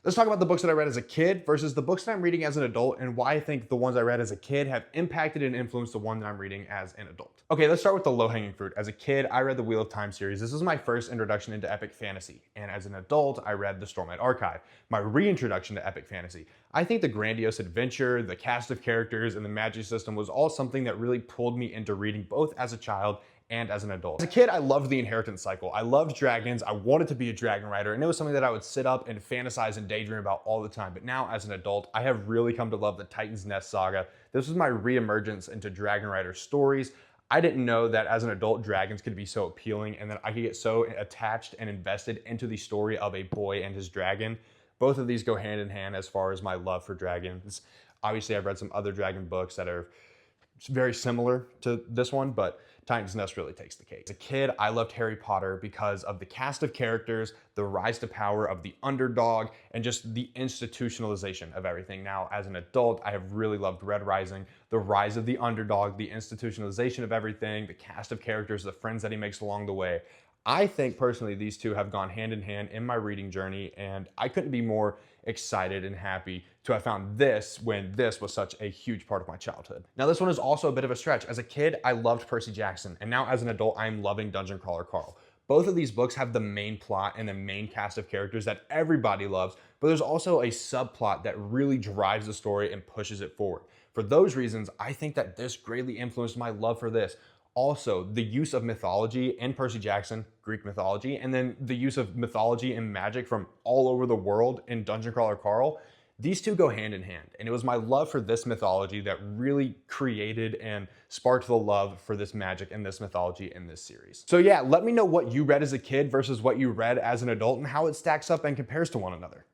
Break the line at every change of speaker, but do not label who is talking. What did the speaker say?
Let's talk about the books that I read as a kid versus the books that I'm reading as an adult and why I think the ones I read as a kid have impacted and influenced the one that I'm reading as an adult. Okay, let's start with the low-hanging fruit. As a kid, I read the Wheel of Time series. This was my first introduction into epic fantasy. And as an adult, I read the Stormlight Archive, my reintroduction to epic fantasy. I think the grandiose adventure, the cast of characters, and the magic system was all something that really pulled me into reading both as a child and as an adult. As a kid, I loved the inheritance cycle. I loved dragons. I wanted to be a dragon rider, and it was something that I would sit up and fantasize and daydream about all the time. But now, as an adult, I have really come to love the Titan's Nest saga. This was my reemergence into dragon rider stories. I didn't know that as an adult, dragons could be so appealing and that I could get so attached and invested into the story of a boy and his dragon. Both of these go hand in hand as far as my love for dragons. Obviously, I've read some other dragon books that are very similar to this one, but Titan's Nest really takes the cake. As a kid, I loved Harry Potter because of the cast of characters, the rise to power of the underdog, and just the institutionalization of everything. Now, as an adult, I have really loved Red Rising, the rise of the underdog, the institutionalization of everything, the cast of characters, the friends that he makes along the way. I think personally these two have gone hand in hand in my reading journey, and I couldn't be more excited and happy to have found this when this was such a huge part of my childhood. Now, this one is also a bit of a stretch. As a kid, I loved Percy Jackson, and now as an adult, I'm loving Dungeon Crawler Carl. Both of these books have the main plot and the main cast of characters that everybody loves, but there's also a subplot that really drives the story and pushes it forward. For those reasons, I think that this greatly influenced my love for this. Also, the use of mythology in Percy Jackson, Greek mythology, and then the use of mythology and magic from all over the world in Dungeon Crawler Carl, these two go hand in hand. And it was my love for this mythology that really created and sparked the love for this magic and this mythology in this series. So yeah, let me know what you read as a kid versus what you read as an adult and how it stacks up and compares to one another.